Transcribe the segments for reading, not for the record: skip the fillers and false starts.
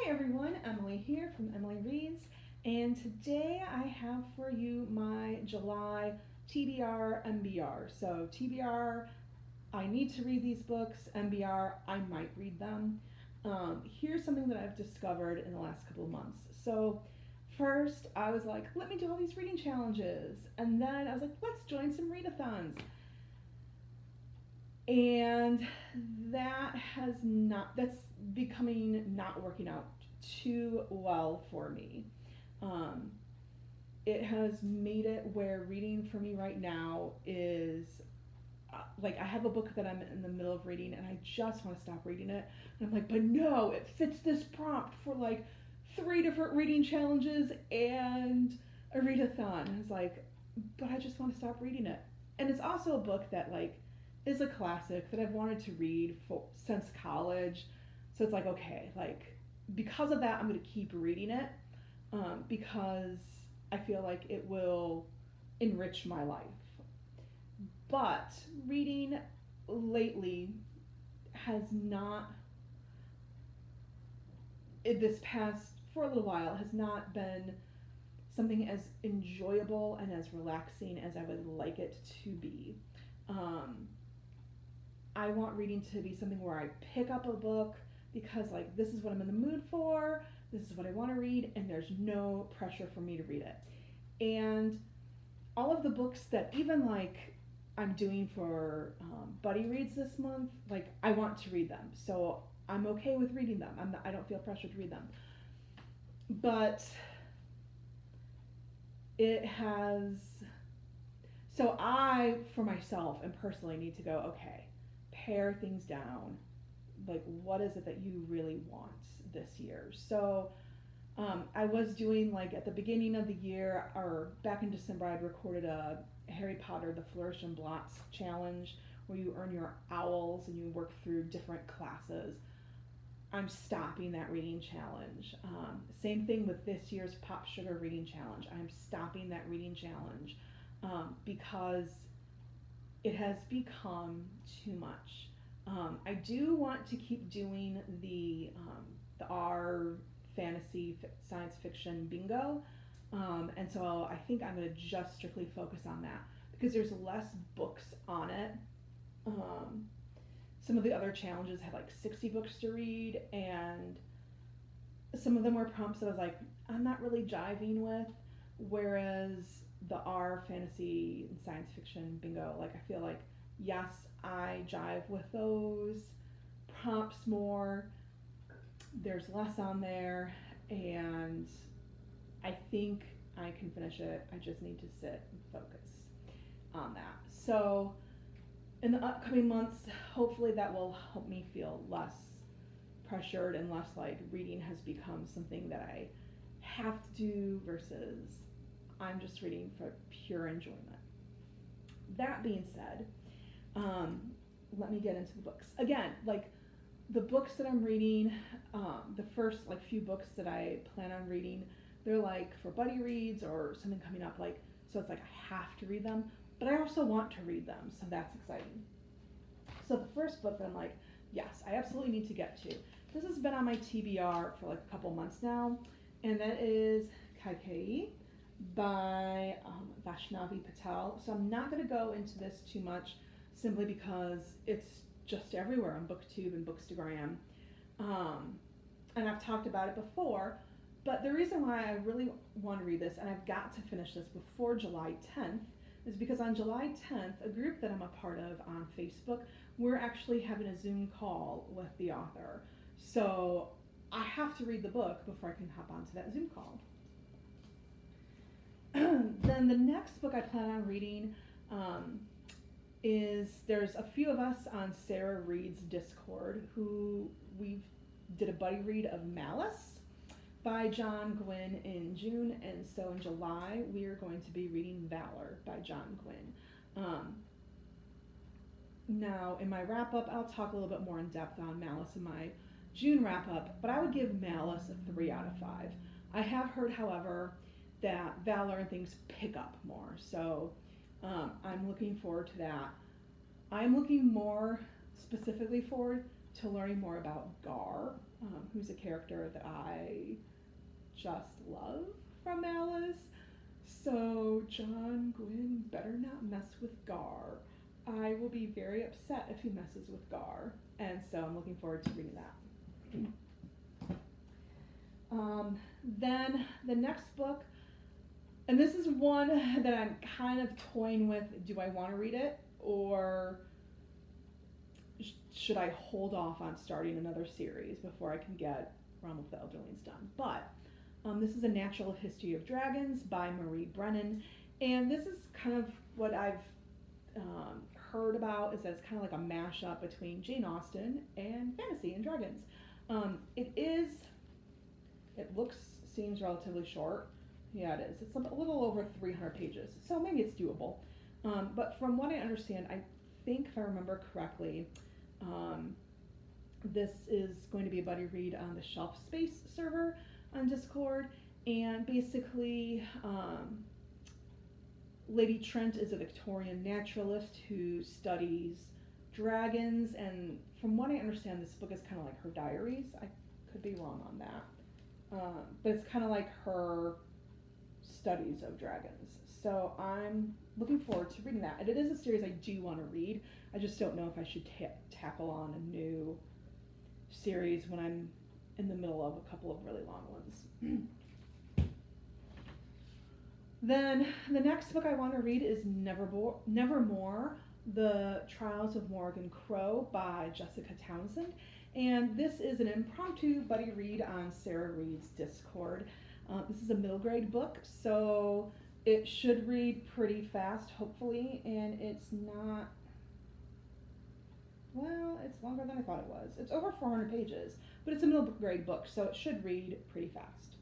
everyone, Emily here from Emily Reads, and today I have for you my July TBR MBR. So TBR, I need to read these books. MBR, I might read them. Here's something that I've discovered in the last couple of months. So first, I was like, let me do all these reading challenges, and then I was like, let's join some readathons. And that's becoming not working out too well for me. It has made it where reading for me right now is like I have a book that I'm in the middle of reading and I just want to stop reading it. And I'm like, but no, it fits this prompt for like 3 different reading challenges and a readathon. And I was like, but I just want to stop reading it. And it's also a book that like is a classic that I've wanted to read since college. So it's like, okay, like because of that, I'm going to keep reading it because I feel like it will enrich my life. But reading lately has not, this past, for a little while, has not been something as enjoyable and as relaxing as I would like it to be. I want reading to be something where I pick up a book because like this is what I'm in the mood for, this is what I want to read, and there's no pressure for me to read it. And all of the books that even like I'm doing for buddy reads this month, like I want to read them, so I'm okay with reading them. I don't feel pressured to read them. But it has, so I, for myself and personally, need to go, okay, pare things down. Like, what is it that you really want this year? So I was doing, like, at the beginning of the year, or back in December, I'd recorded a Harry Potter, the Flourish and Blots challenge, where you earn your owls and you work through different classes. I'm stopping that reading challenge. Same thing with this year's Pop Sugar reading challenge. I'm stopping that reading challenge because it has become too much. I do want to keep doing the R fantasy science fiction bingo, and so I think I'm going to just strictly focus on that because there's less books on it. Some of the other challenges had like 60 books to read, and some of them were prompts that I was like, I'm not really jiving with, whereas the R fantasy and science fiction bingo, like I feel like, yes, I jive with those prompts more. There's less on there, and I think I can finish it. I just need to sit and focus on that. So in the upcoming months, hopefully that will help me feel less pressured and less like reading has become something that I have to do versus I'm just reading for pure enjoyment. That being said, let me get into the books. Again, like the books that I'm reading, the first like few books that I plan on reading, they're like for buddy reads or something coming up, like, so it's like I have to read them, but I also want to read them, so that's exciting. So the first book that I'm like, yes, I absolutely need to get to. This has been on my TBR for like a couple months now, and that is Kaikei by Vaishnavi Patel. So I'm not going to go into this too much simply because it's just everywhere on BookTube and Bookstagram. And I've talked about it before, but the reason why I really want to read this, and I've got to finish this before July 10th, is because on July 10th, a group that I'm a part of on Facebook, we're actually having a Zoom call with the author. So I have to read the book before I can hop onto that Zoom call. Then the next book I plan on reading is, there's a few of us on Sarah Reed's Discord who we did a buddy read of Malice by John Gwynne in June, and so in July we are going to be reading Valor by John Gwynne. Now in my wrap-up, I'll talk a little bit more in depth on Malice in my June wrap-up, but I would give Malice a 3 out of 5. I have heard, however, that Valor and things pick up more, so I'm looking forward to that. I'm looking more specifically forward to learning more about Gar, who's a character that I just love from Alice. So John Gwynn better not mess with Gar. I will be very upset if he messes with Gar, and so I'm looking forward to reading that. Then the next book, and this is one that I'm kind of toying with, do I want to read it, or should I hold off on starting another series before I can get Realm of the Elderlings done? But this is A Natural History of Dragons by Marie Brennan, and this is kind of what I've heard about, is that it's kind of like a mashup between Jane Austen and fantasy and dragons. Seems relatively short. Yeah, it is. It's a little over 300 pages, so maybe it's doable. But from what I understand, I think if I remember correctly, this is going to be a buddy read on the Shelf Space server on Discord, and basically Lady Trent is a Victorian naturalist who studies dragons, and from what I understand, this book is kind of like her diaries. I could be wrong on that. But it's kind of like her studies of dragons. So I'm looking forward to reading that. And it is a series I do want to read. I just don't know if I should tackle on a new series when I'm in the middle of a couple of really long ones. Then the next book I want to read is Nevermore, The Trials of Morgan Crowe by Jessica Townsend. And this is an impromptu buddy read on Sarah Reed's Discord. This is a middle grade book, so it should read pretty fast, hopefully, and it's not, well, it's longer than I thought it was. It's over 400 pages, but it's a middle grade book, so it should read pretty fast.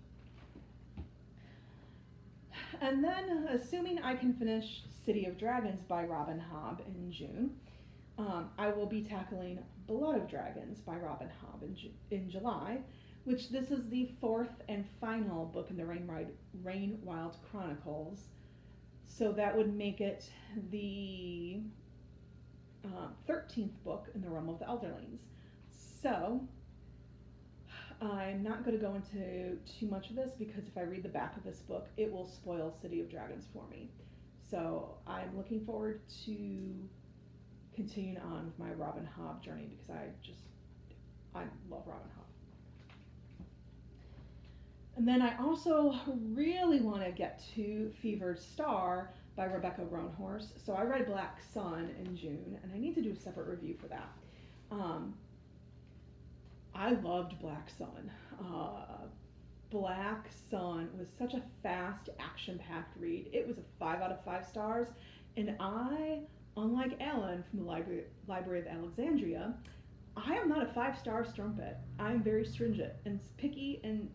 And then, assuming I can finish City of Dragons by Robin Hobb in June, I will be tackling Blood of Dragons by Robin Hobb in July, which this is the fourth and final book in the Rainwild Chronicles. So that would make it the 13th book in the Realm of the Elderlings. So I'm not going to go into too much of this, because if I read the back of this book, it will spoil City of Dragons for me. So I'm looking forward to continuing on with my Robin Hobb journey, because I love Robin Hobb. And then I also really want to get to Fevered Star by Rebecca Roanhorse. So I read Black Sun in June, and I need to do a separate review for that. I loved Black Sun. Black Sun was such a fast, action-packed read. It was a 5 out of 5 stars, and I, unlike Alan from the Library of Alexandria, I am not a 5-star strumpet. I'm very stringent and picky, and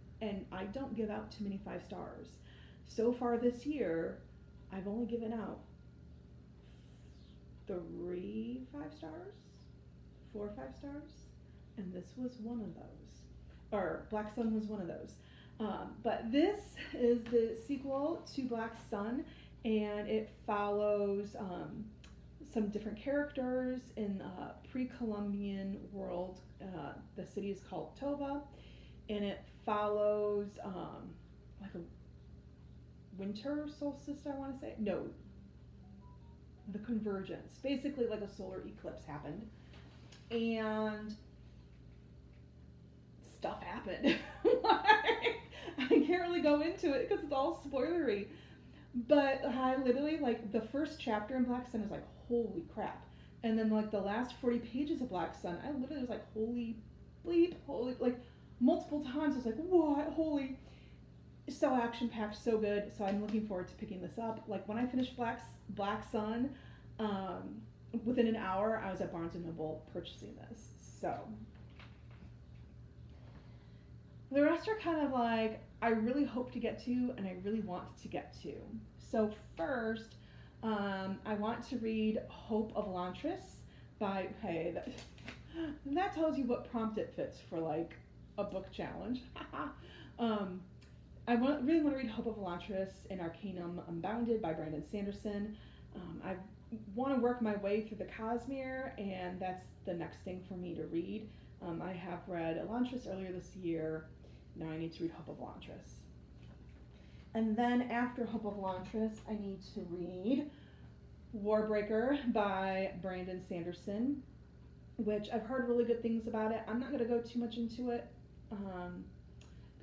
I don't give out too many 5 stars. So far this year, I've only given out 3 5 stars, 4 5 stars, and this was one of those. Or Black Sun was one of those. But this is the sequel to Black Sun, and it follows some different characters in a pre-Columbian world. The city is called Tova, and it follows like a winter solstice, I want to say. No, the convergence. Basically like a solar eclipse happened, and stuff happened. I can't really go into it because it's all spoilery. But I literally, like, the first chapter in Black Sun is like, holy crap. And then, like, the last 40 pages of Black Sun, I literally was like, holy bleep, holy, like, multiple times I was like, what, holy. So action-packed, so good. So I'm looking forward to picking this up. Like, when I finished Black Sun, within an hour, I was at Barnes & Noble purchasing this. So the rest are kind of like, I really hope to get to, and I really want to get to. So first, I want to read Hope of Elantris by, hey, that tells you what prompt it fits for, like, a book challenge. I really want to read Hope of Elantris in Arcanum Unbounded by Brandon Sanderson. I want to work my way through the Cosmere, and that's the next thing for me to read. I have read Elantris earlier this year. Now I need to read Hope of Elantris. And then after Hope of Elantris, I need to read Warbreaker by Brandon Sanderson, which I've heard really good things about it. I'm not going to go too much into it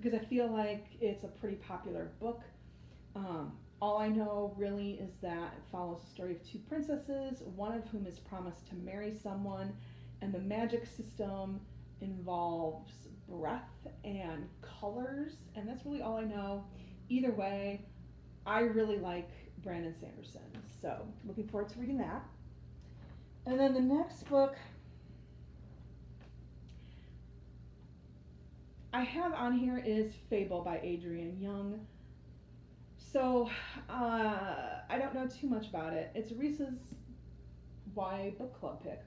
because I feel like it's a pretty popular book. All I know really is that it follows the story of two princesses, one of whom is promised to marry someone, and the magic system involves breath and colors, and that's really all I know. Either way, I really like Brandon Sanderson, so looking forward to reading that. And then the next book I have on here is Fable by Adrienne Young. So, I don't know too much about it. It's Reese's Y book club pick.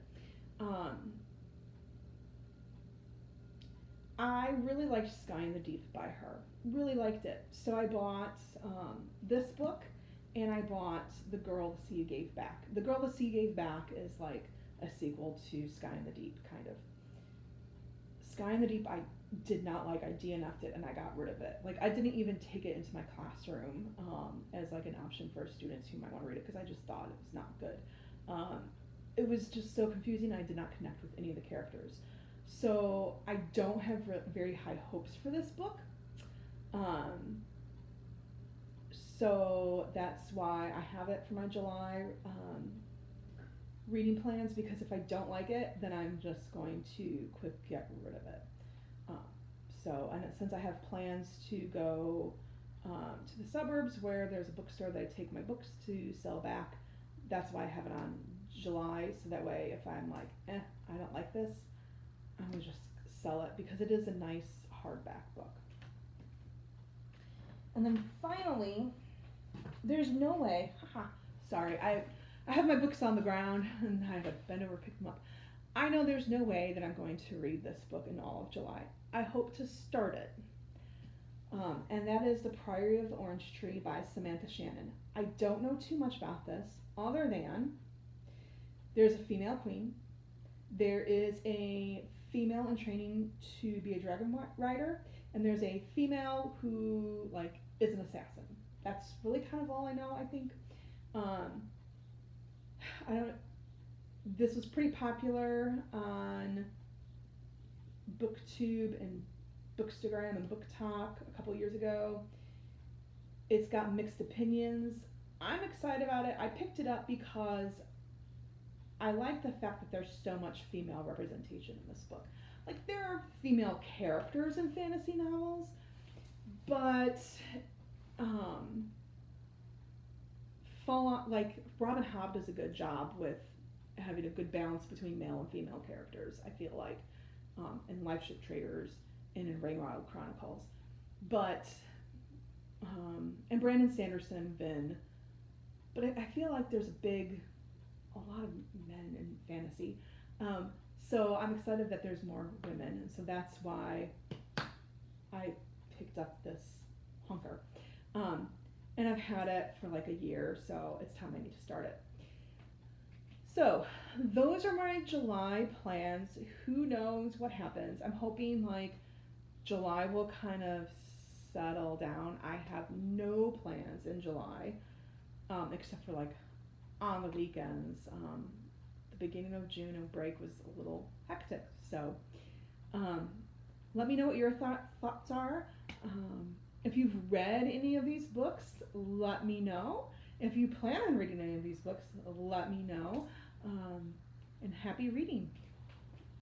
I really liked Sky in the Deep by her. Really liked it. So I bought this book, and I bought The Girl the Sea Gave Back. The Girl the Sea Gave Back is like a sequel to Sky in the Deep, kind of. Sky in the Deep I did not like. I DNF'd it and I got rid of it. Like, I didn't even take it into my classroom as like an option for students who might want to read it because I just thought it was not good. It was just so confusing. I did not connect with any of the characters. So I don't have very high hopes for this book. So that's why I have it for my July reading plans, because if I don't like it, then I'm just going to quick get rid of it. And since I have plans to go to the suburbs where there's a bookstore that I take my books to sell back, that's why I have it on July, so that way if I'm like, I don't like this, I'm going to just sell it, because it is a nice hardback book. And then finally, there's no way, sorry, I have my books on the ground and I have to bend over to pick them up. I know there's no way that I'm going to read this book in all of July. I hope to start it. And that is The Priory of the Orange Tree by Samantha Shannon. I don't know too much about this, other than there's a female queen. There is a female in training to be a dragon rider, and there's a female who like is an assassin. That's really kind of all I know, I think. This was pretty popular on BookTube and Bookstagram and BookTok a couple years ago. It's got mixed opinions. I'm excited about it. I picked it up because I like the fact that there's so much female representation in this book. Like, there are female characters in fantasy novels, but Robin Hobb does a good job with having a good balance between male and female characters, I feel like, in Lifeship Traders and in Rainwild Chronicles. But and Brandon Sanderson, Vin. But I feel like there's a lot of men in fantasy. So I'm excited that there's more women, and so that's why I picked up this hunker. And I've had it for like a year, so it's time I need to start it. So those are my July plans. Who knows what happens? I'm hoping like July will kind of settle down. I have no plans in July, except for like on the weekends. The beginning of June and break was a little hectic. So let me know what your thoughts are. If you've read any of these books, let me know. If you plan on reading any of these books, let me know. And happy reading.